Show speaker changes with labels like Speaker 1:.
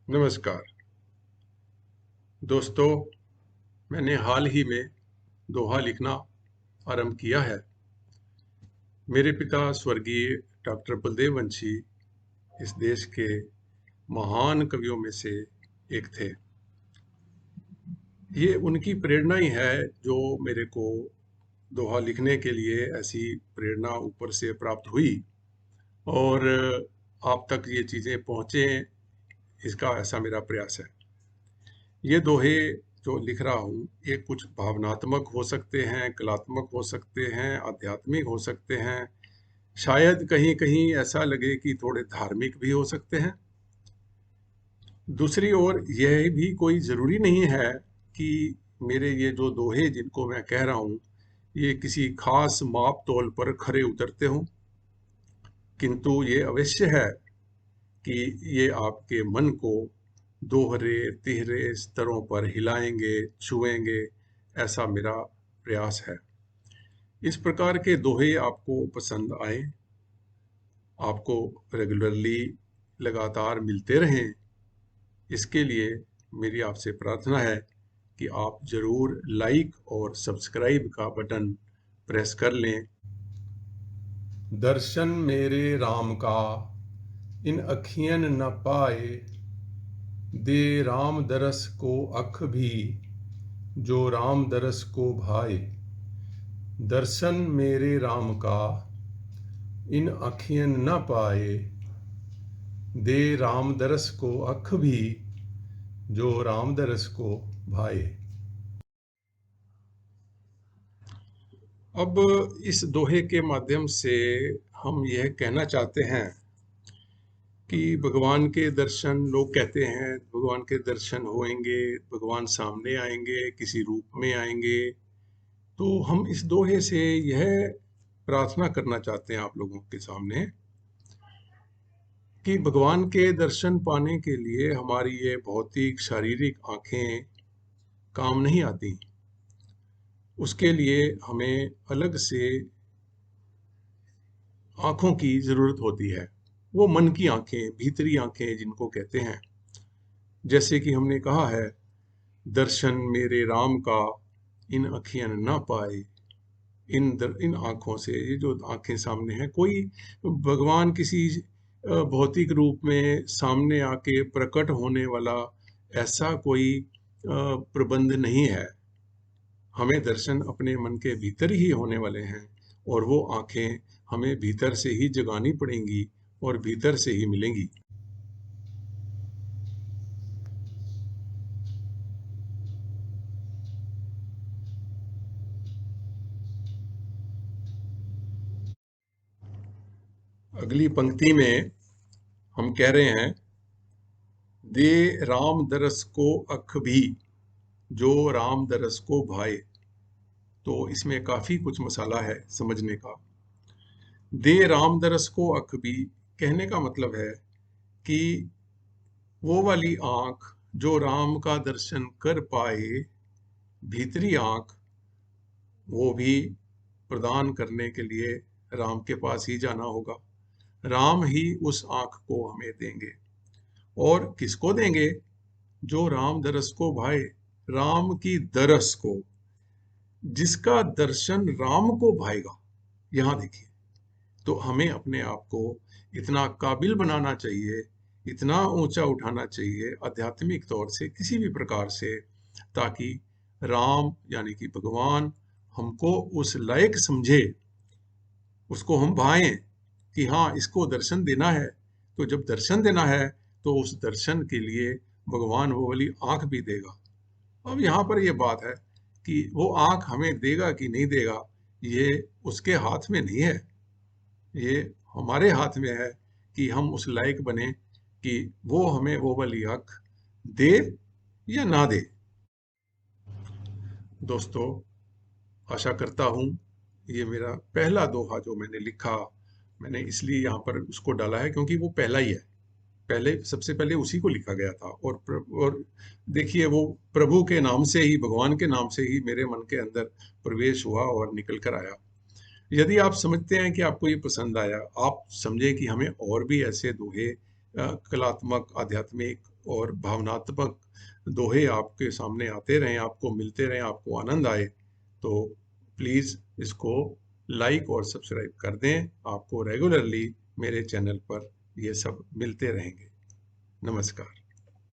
Speaker 1: नमस्कार दोस्तों। मैंने हाल ही में दोहा लिखना आरंभ किया है। मेरे पिता स्वर्गीय डॉक्टर बलदेव वंशी इस देश के महान कवियों में से एक थे। ये उनकी प्रेरणा ही है जो मेरे को दोहा लिखने के लिए ऐसी प्रेरणा ऊपर से प्राप्त हुई और आप तक ये चीज़ें पहुँचे, इसका ऐसा मेरा प्रयास है। ये दोहे जो लिख रहा हूँ ये कुछ भावनात्मक हो सकते हैं, कलात्मक हो सकते हैं, आध्यात्मिक हो सकते हैं, शायद कहीं-कहीं ऐसा लगे कि थोड़े धार्मिक भी हो सकते हैं। दूसरी ओर यह भी कोई ज़रूरी नहीं है कि मेरे ये जो दोहे जिनको मैं कह रहा हूँ, ये किसी ख़ास माप-तौल पर खरे उतरते हों, किंतु ये अवश्य है कि ये आपके मन को दोहरे-तिहरे स्तरों पर हिलाएँगे, छुएँगे, ऐसा मेरा प्रयास है। इस प्रकार के दोहे आपको पसंद आएँ, आपको रेगुलरली लगातार मिलते रहें, इसके लिए मेरी आपसे प्रार्थना है कि आप ज़रूर लाइक और सब्सक्राइब का बटन प्रेस कर लें। दर्शन मेरे राम का इन अखियन न पाए, दे राम दरस को अख भी, जो राम दरस को भाए। दर्शन मेरे राम का इन अखियन न पाए, दे राम दरस को अख भी, जो राम दरस को भाए। अब इस दोहे के माध्यम से हम यह कहना चाहते हैं कि भगवान के दर्शन, लोग कहते हैं भगवान के दर्शन होंगे, भगवान सामने आएंगे, किसी रूप में आएंगे। तो हम इस दोहे से यह प्रार्थना करना चाहते हैं आप लोगों के सामने कि भगवान के दर्शन पाने के लिए हमारी ये भौतिक शारीरिक आंखें काम नहीं आती। उसके लिए हमें अलग से आंखों की जरूरत होती है। वो मन की आंखें, भीतरी आंखें जिनको कहते हैं। जैसे कि हमने कहा है, दर्शन मेरे राम का इन अखियन ना पाए। इन आंखों से, ये जो आंखें सामने हैं, कोई भगवान किसी भौतिक रूप में सामने आके प्रकट होने वाला ऐसा कोई प्रबंध नहीं है। हमें दर्शन अपने मन के भीतर ही होने वाले हैं और वो आंखें हमें भीतर से ही जगानी पड़ेंगी और भीतर से ही मिलेंगी। अगली पंक्ति में हम कह रहे हैं, दे राम दरस को अख भी, जो राम दरस को भाए। तो इसमें काफी कुछ मसाला है समझने का। दे राम दरस को अख भी कहने का मतलब है कि वो वाली आंख जो राम का दर्शन कर पाए, भीतरी आंख, वो भी प्रदान करने के लिए राम के पास ही जाना होगा। राम ही उस आंख को हमें देंगे। और किसको देंगे? जो राम दरस को भाए, राम की दरस को, जिसका दर्शन राम को भाएगा। यहां देखिए, तो हमें अपने आप को इतना काबिल बनाना चाहिए, इतना ऊंचा उठाना चाहिए आध्यात्मिक तौर से, किसी भी प्रकार से, ताकि राम यानी कि भगवान हमको उस लायक समझे, उसको हम भाएं कि हाँ, इसको दर्शन देना है। तो जब दर्शन देना है तो उस दर्शन के लिए भगवान वो वाली आंख भी देगा। अब यहाँ पर ये बात है कि वो आंख हमें देगा कि नहीं देगा, ये उसके हाथ में नहीं है। ये हमारे हाथ में है कि हम उस लायक बने कि वो हमें वो वाली आंख दे या ना दे। दोस्तों, आशा करता हूँ ये मेरा पहला दोहा जो मैंने लिखा, मैंने इसलिए यहाँ पर उसको डाला है क्योंकि वो पहला ही है। पहले, सबसे पहले उसी को लिखा गया था और देखिए, वो प्रभु के नाम से ही, भगवान के नाम से ही मेरे मन के अंदर प्रवेश हुआ और निकल कर आया। यदि आप समझते हैं कि आपको ये पसंद आया, आप समझे कि हमें और भी ऐसे दोहे कलात्मक, आध्यात्मिक और भावनात्मक दोहे आपके सामने आते रहें, आपको मिलते रहें, आपको आनंद आए, तो प्लीज़ इसको लाइक और सब्सक्राइब कर दें। आपको रेगुलरली मेरे चैनल पर ये सब मिलते रहेंगे। नमस्कार।